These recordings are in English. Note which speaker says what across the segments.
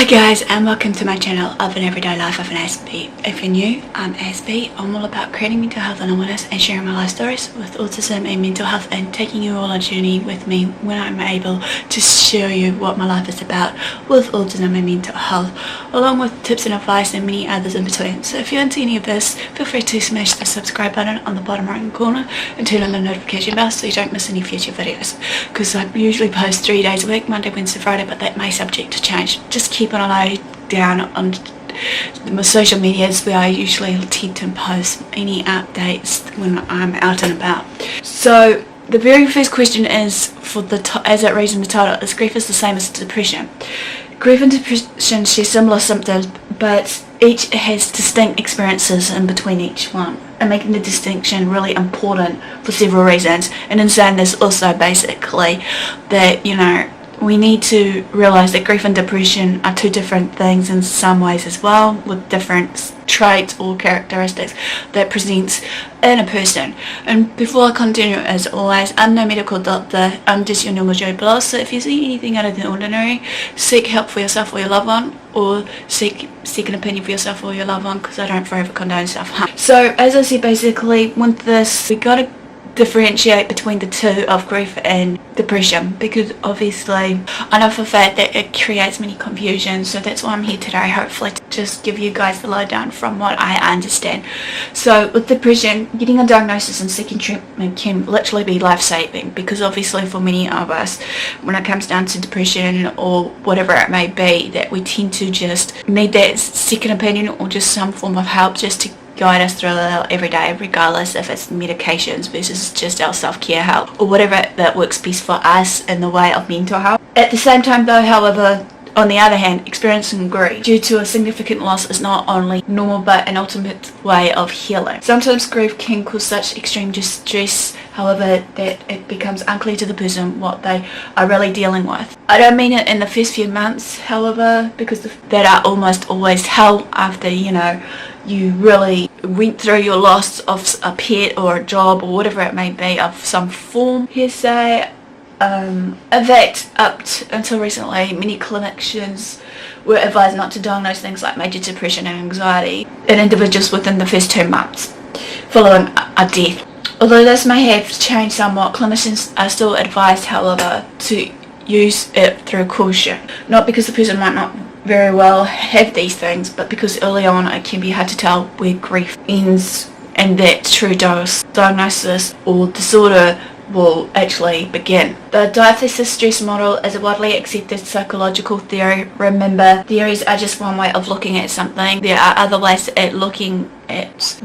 Speaker 1: Hi guys, and welcome to my channel of an everyday life of an Aspie. If you're new, I'm Aspie. I'm all about creating mental health and awareness and sharing my life stories with autism and mental health, and taking you all on a journey with me when I'm able to show you what my life is about with autism and mental health, along with tips and advice and many others in between. So if you're into any of this, feel free to smash the subscribe button on the bottom right hand corner and turn on the notification bell so you don't miss any future videos, because I usually post 3 days a week, Monday, Wednesday, Friday, but that may subject to change. Just keep an eye down on my social medias where I usually tend to post any updates when I'm out and about. So the very first question is, as it reads in the title, is grief is the same as depression? Grief and depression share similar symptoms, but each has distinct experiences in between each one, and making the distinction really important for several reasons. And in saying this also basically that, we need to realise that grief and depression are two different things in some ways as well, with different traits or characteristics that presents in a person. And before I continue, as always, I'm no medical doctor, I'm just your normal Joe Blow. So if you see anything out of the ordinary, seek help for yourself or your loved one, or seek an opinion for yourself or your loved one, because I don't forever condone self-harm. So as I said, basically with this, we got to differentiate between the two of grief and depression, because obviously I know for a fact that it creates many confusion. So that's why I'm here today, hopefully to just give you guys the lowdown from what I understand. So with depression, getting a diagnosis and seeking treatment can literally be life-saving, because obviously for many of us, when it comes down to depression or whatever it may be, that we tend to just need that second opinion or just some form of help just to guide us through our everyday, regardless if it's medications versus just our self-care help or whatever that works best for us in the way of mental health. At the same time though, however, on the other hand, experiencing grief due to a significant loss is not only normal but an ultimate way of healing. Sometimes grief can cause such extreme distress, however, that it becomes unclear to the person what they are really dealing with. I don't mean it in the first few months, however, because that are almost always hell after, you really went through your loss of a pet or a job or whatever it may be of some form. Hearsay, that until recently, many clinicians were advised not to diagnose things like major depression and anxiety in individuals within the first 2 months following a death. Although this may have changed somewhat, clinicians are still advised, however, to use it through caution. Not because the person might not very well have these things, but because early on it can be hard to tell where grief ends and that true diagnosis or disorder will actually begin. The diathesis-stress model is a widely accepted psychological theory. Remember, theories are just one way of looking at something. There are other ways at looking at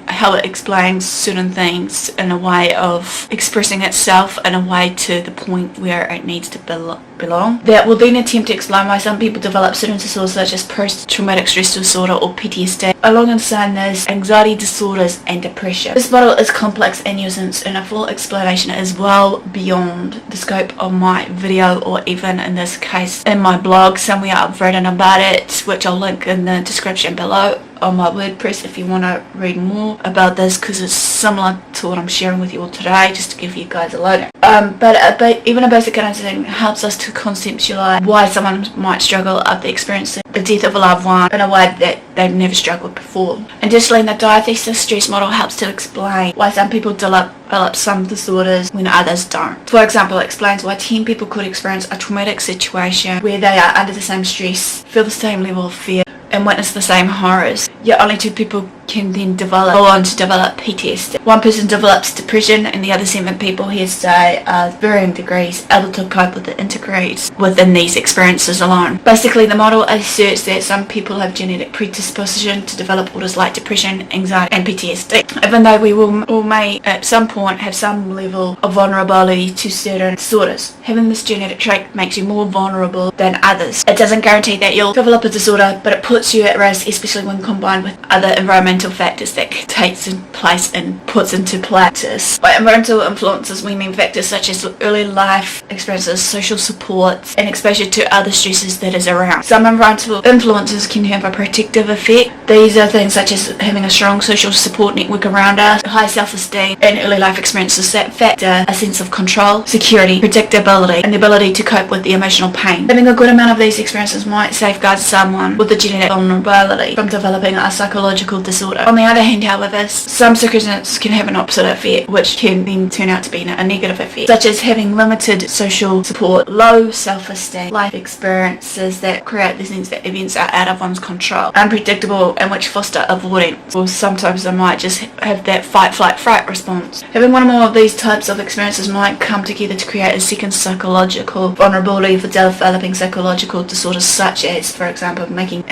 Speaker 1: how it explains certain things in a way of expressing itself in a way to the point where it needs to belong. That will then attempt to explain why some people develop certain disorders such as post-traumatic stress disorder or PTSD, alongside those anxiety disorders and depression. This model is complex in nuisance, and a full explanation is well beyond the scope of my video, or even in this case in my blog. Somewhere I've written about it, which I'll link in the description below on my WordPress if you want to read more about this, because it's similar to what I'm sharing with you all today, just to give you guys a lowdown. But even a basic understanding helps us to conceptualize why someone might struggle after experiencing the death of a loved one in a way that they've never struggled before. Additionally, the diathesis-stress model helps to explain why some people develop some disorders when others don't. For example, it explains why 10 people could experience a traumatic situation where they are under the same stress, feel the same level of fear, and witness the same horrors, yet only 2 people can then go on to develop PTSD. One person develops depression, and the other 7 people here say are varying degrees able to cope with the integrate within these experiences alone. Basically, the model asserts that some people have genetic predisposition to develop disorders like depression, anxiety and PTSD, even though we all may at some point have some level of vulnerability to certain disorders. Having this genetic trait makes you more vulnerable than others. It doesn't guarantee that you'll develop a disorder, but it puts you at risk, especially when combined with other environmental factors that takes in place and puts into practice. By environmental influences, we mean factors such as early life experiences, social support, and exposure to other stresses that is around. Some environmental influences can have a protective effect, These are things such as having a strong social support network around us, high self-esteem, and early life experiences that factor a sense of control, security, predictability, and the ability to cope with the emotional pain. Having a good amount of these experiences might safeguard someone with a genetic vulnerability from developing a psychological disorder. On the other hand, however, some circumstances can have an opposite effect, which can then turn out to be a negative effect, such as having limited social support, low self-esteem, life experiences that create the sense that events are out of one's control, unpredictable, and which foster avoidance, or sometimes they might just have that fight, flight, fright response. Having one or more of these types of experiences might come together to create a second psychological vulnerability for developing psychological disorders, such as, for example, make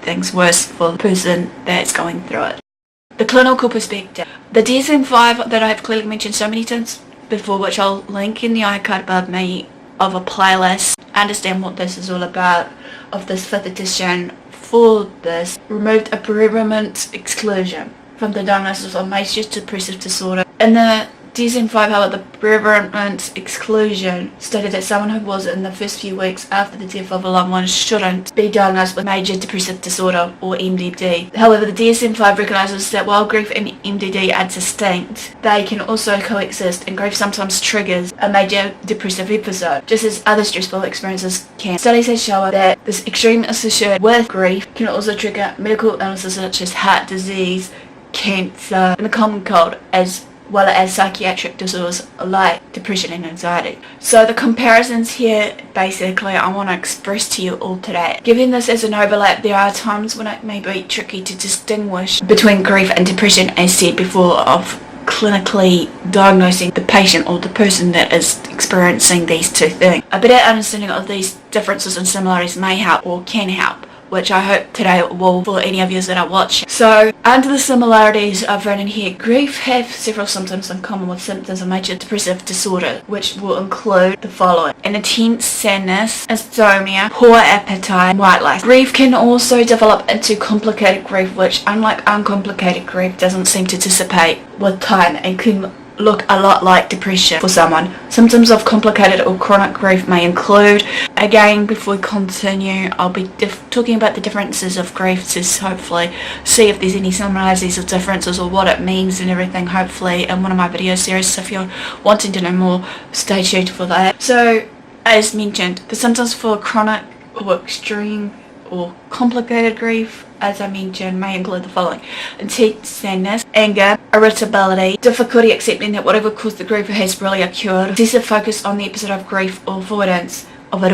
Speaker 1: things worse for the person that's going through it. The clinical perspective. The DSM-5 that I've clearly mentioned so many times before, which I'll link in the iCard above me of a playlist, understand what this is all about, of this 5th edition. For this, removed a bereavement exclusion from the diagnosis of major depressive disorder. In the DSM-5, however, the bereavement exclusion stated that someone who was in the first few weeks after the death of a loved one shouldn't be diagnosed with major depressive disorder or MDD. However, the DSM-5 recognises that while grief and MDD are distinct, they can also coexist, and grief sometimes triggers a major depressive episode, just as other stressful experiences can. Studies have shown that this extreme associated with grief can also trigger medical illnesses such as heart disease, cancer, and the common cold, as well as psychiatric disorders like depression and anxiety. So the comparisons here, basically, I want to express to you all today. Given this as an overlap, there are times when it may be tricky to distinguish between grief and depression, as said before, of clinically diagnosing the patient or the person that is experiencing these two things. A better understanding of these differences and similarities may help, or can help, which I hope today will for any of you that are watching. So, under the similarities I've written here, grief have several symptoms in common with symptoms of major depressive disorder, which will include the following: an intense sadness, insomnia, poor appetite, and white light. Grief can also develop into complicated grief, which, unlike uncomplicated grief, doesn't seem to dissipate with time and can look a lot like depression for someone. Symptoms of complicated or chronic grief may include, again before we continue, I'll be talking about the differences of grief to hopefully see if there's any similarities or differences or what it means and everything, hopefully in one of my video series. So if you're wanting to know more, stay tuned for that. So as mentioned, the symptoms for chronic or extreme or complicated grief, as I mentioned, may include the following: intense sadness, anger, irritability, difficulty accepting that whatever caused the grief has really occurred, excessive focus on the episode of grief or avoidance of it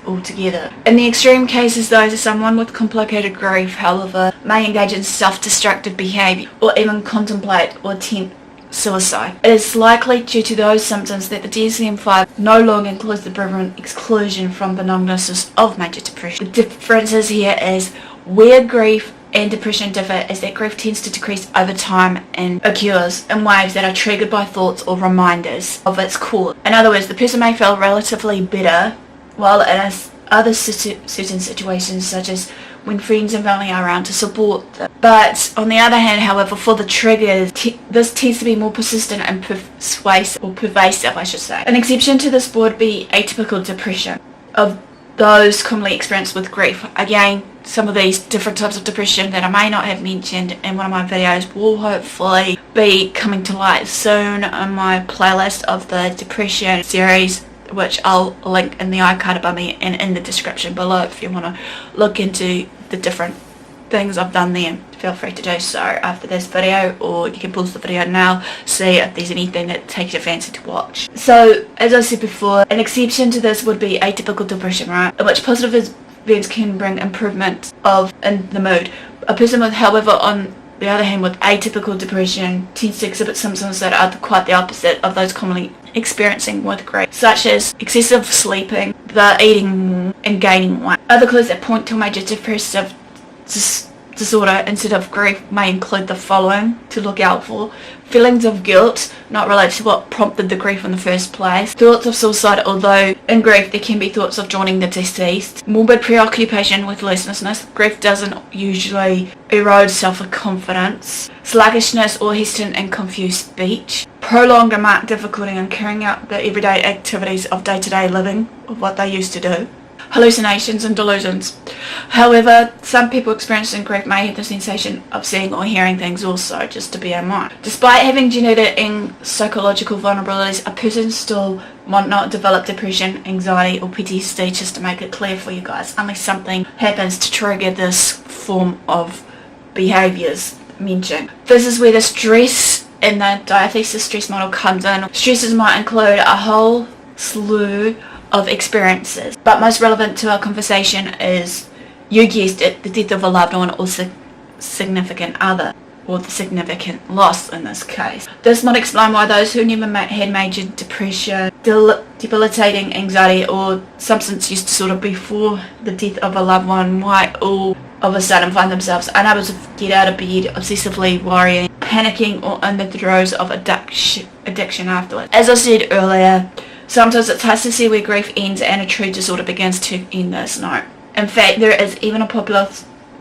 Speaker 1: altogether. In the extreme cases, those of someone with complicated grief, however, may engage in self-destructive behaviour or even contemplate or attempt suicide. It is likely due to those symptoms that the DSM-5 no longer includes the bereavement exclusion from the diagnosis of major depression. The differences here is where grief and depression differ is that grief tends to decrease over time and occurs in waves that are triggered by thoughts or reminders of its cause. In other words, the person may feel relatively better, while in other certain situations, such as when friends and family are around to support them. But on the other hand, however, for the triggers, this tends to be more persistent and pervasive, I should say. An exception to this would be atypical depression of those commonly experienced with grief. Again, some of these different types of depression that I may not have mentioned in one of my videos will hopefully be coming to light soon on my playlist of the depression series, which I'll link in the iCard above me and in the description below if you want to look into the different things I've done there. Feel free to do so after this video, or you can pause the video now, see if there's anything that takes your fancy to watch. So, as I said before, an exception to this would be atypical depression, right, in which positive events can bring improvement in the mood. A person with, however, on the other hand, with atypical depression tends to exhibit symptoms that are quite the opposite of those commonly experiencing with grief, such as excessive sleeping, the eating more, and gaining weight. Other clues that point to major depressive disorder instead of grief may include the following to look out for: feelings of guilt not related to what prompted the grief in the first place, thoughts of suicide, although in grief there can be thoughts of joining the deceased, morbid preoccupation with listlessness, grief doesn't usually erode self-confidence, sluggishness or hesitant and confused speech, prolonged and marked difficulty in carrying out the everyday activities of day-to-day living, of what they used to do, hallucinations and delusions. However, some people experiencing grief may have the sensation of seeing or hearing things also, just to bear in mind. Despite having genetic and psychological vulnerabilities, a person still might not develop depression, anxiety or PTSD, just to make it clear for you guys, unless something happens to trigger this form of behaviours mentioned. This is where the stress in the diathesis-stress model comes in. Stresses might include a whole slew of experiences, but most relevant to our conversation is, you guessed it, the death of a loved one or significant other, or the significant loss in this case. This might explain why those who never had major depression, debilitating anxiety or substance use disorder before the death of a loved one might all of a sudden find themselves unable to get out of bed, obsessively worrying, panicking or in the throes of addiction afterwards. As I said earlier, sometimes it's hard to see where grief ends and a true disorder begins to end this. No. In fact, there is even a popular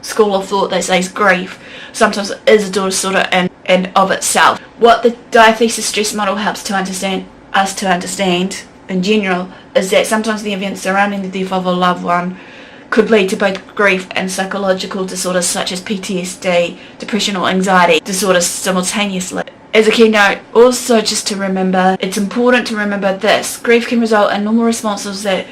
Speaker 1: school of thought that says grief sometimes is a disorder in and of itself. What the diathesis-stress model helps us to understand in general is that sometimes the events surrounding the death of a loved one could lead to both grief and psychological disorders such as PTSD, depression or anxiety disorders simultaneously. As a keynote, also just to remember, it's important to remember this: grief can result in normal responses that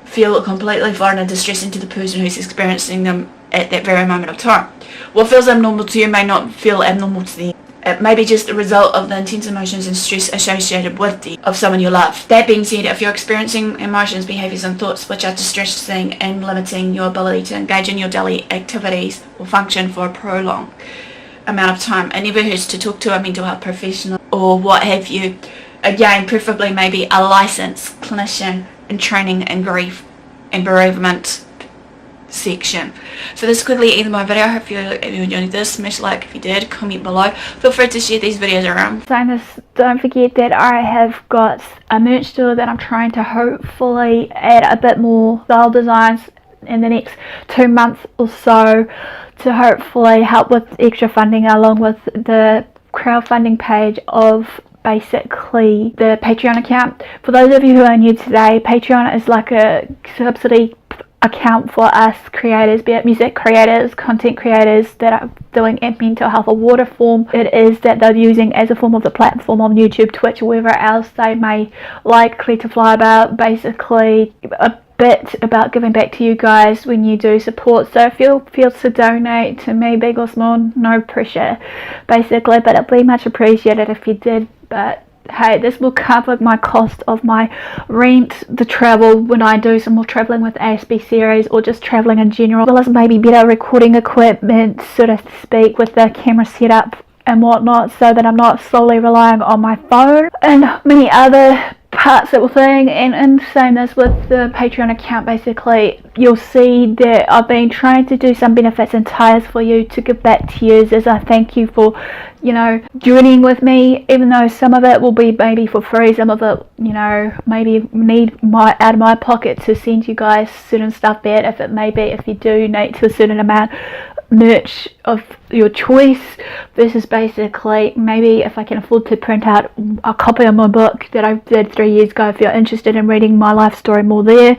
Speaker 1: feel completely foreign and distressing to the person who's experiencing them at that very moment of time. What feels abnormal to you may not feel abnormal to them. It may be just a result of the intense emotions and stress associated with the death of someone you love. That being said, if you're experiencing emotions, behaviours and thoughts which are distressing and limiting your ability to engage in your daily activities or function for a prolonged amount of time, it never hurts to talk to a mental health professional or what have you. Again, preferably maybe a licensed clinician in training in grief and bereavement section. So this quickly ends my video. I hope you enjoyed this. Smash like if you did, comment below. Feel free to share these videos around. Don't forget that I have got a merch store that I'm trying to hopefully add a bit more style designs in the next 2 months or so to hopefully help with extra funding, along with the crowdfunding page of basically the Patreon account. For those of you who are new today, Patreon is like a subsidy account for us creators, be it music creators, content creators that are doing mental health or water form. It is that they're using as a form of the platform on YouTube, Twitch, or wherever else they may likely to fly about. Basically a bit about giving back to you guys when you do support. So if you feel to donate to me, big or small, no pressure basically, but it'd be much appreciated if you did. But hey, this will cover my cost of my rent, the travel when I do some more traveling with Aspie series, or just traveling in general, as well as maybe better recording equipment, so to speak, with the camera setup and whatnot, so that I'm not solely relying on my phone and many other parts that were thing. And in saying this, with the Patreon account, basically you'll see that I've been trying to do some benefits and ties for you to give back to you as a thank you for, you know, journeying with me, even though some of it will be maybe for free, some of it, you know, maybe need out of my pocket to send you guys certain stuff, be it if it may be if you do donate to a certain amount, merch of your choice, versus basically maybe if I can afford to print out a copy of my book that I did 3 years ago, if you're interested in reading my life story more there.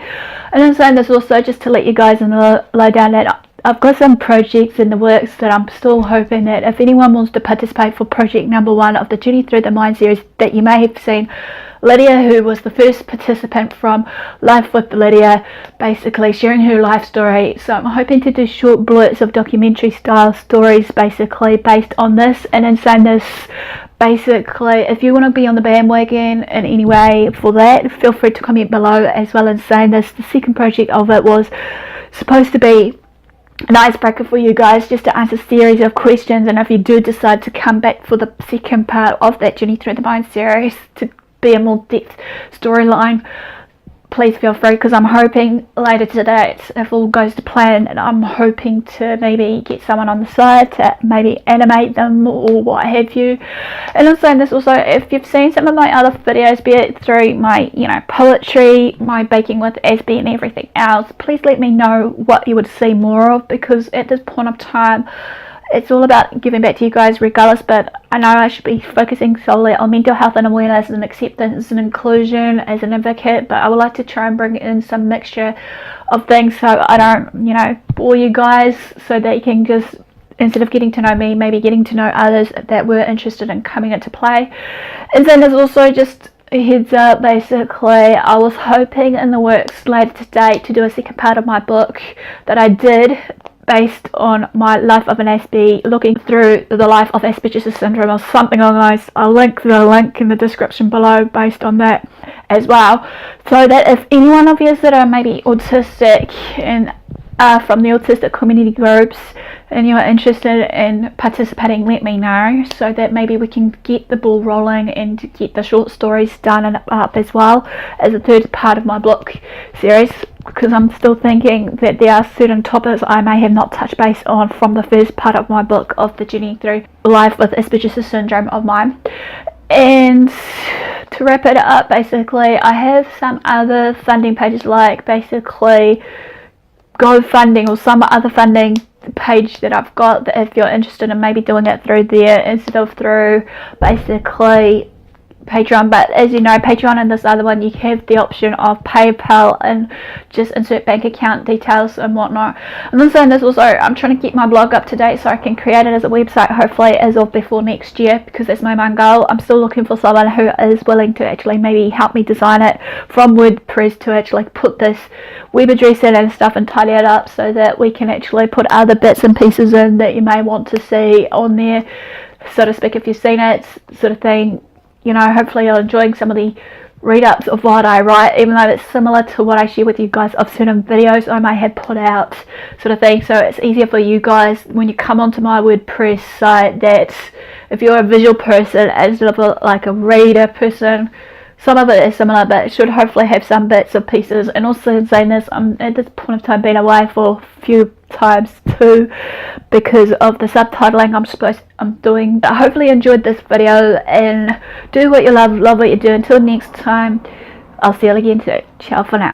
Speaker 1: And I'm saying this also just to let you guys know lowdown that I've got some projects in the works that I'm still hoping that if anyone wants to participate for project number 1 of the Journey Through the Mind series that you may have seen, Lydia, who was the first participant from Life with Lydia, basically sharing her life story. So I'm hoping to do short blurts of documentary style stories basically based on this. And in saying this, basically if you want to be on the bandwagon in any way for that, feel free to comment below. As well as saying this, the second project of it was supposed to be an icebreaker for you guys, just to answer a series of questions. And if you do decide to come back for the second part of that Journey Through the Mind series to be a more depth storyline, please feel free, because I'm hoping later today, if all goes to plan, and I'm hoping to maybe get someone on the side to maybe animate them or what have you. And I'm saying this also, if you've seen some of my other videos, be it through my, you know, poetry, my baking with Aspie and everything else, please let me know what you would see more of, because at this point of time
Speaker 2: it's all about giving back to you guys regardless, but I know I should be focusing solely on mental health and awareness and acceptance and inclusion as an advocate, but I would like to try and bring in some mixture of things so I don't, you know, bore you guys, so that you can just, instead of getting to know me, maybe getting to know others that were interested in coming into play. And then there's also just a heads up, basically, I was hoping in the works later today to do a second part of my book that I did based on my life of an Aspie, looking through the life of Asperger's syndrome or something along those. I'll link the link in the description below based on that as well, so that if any one of you that are maybe autistic and are from the autistic community groups and you're interested in participating, let me know, so that maybe we can get the ball rolling and get the short stories done and up as well as a third part of my book series, because I'm still thinking that there are certain topics I may have not touched base on from the first part of my book of the journey through life with Asperger's syndrome of mine. And to wrap it up, basically, I have some other funding pages, like basically GoFunding or some other funding page that I've got, that if you're interested in maybe doing it through there instead of through basically Patreon. But as you know, Patreon and this other one, you have the option of PayPal and just insert bank account details and whatnot. And then there's also, I'm trying to keep my blog up to date so I can create it as a website hopefully as of before next year, because that's my main goal. I'm still looking for someone who is willing to actually maybe help me design it from WordPress, to actually put this web address in and stuff and tidy it up, so that we can actually put other bits and pieces in that you may want to see on there, so to speak, if you've seen it, sort of thing. You know, hopefully you're enjoying some of the read-ups of what I write, even though it's similar to what I share with you guys of certain videos I may have put out, sort of thing. So it's easier for you guys when you come onto my WordPress site, that if you're a visual person instead of like a reader person, some of it is similar, but it should hopefully have some bits and pieces. And also in saying this, I'm at this point of time been away for a few times too because of the subtitling I'm doing. But hopefully you enjoyed this video, and do what you love what you do. Until next time, I'll see you again soon. Ciao for now.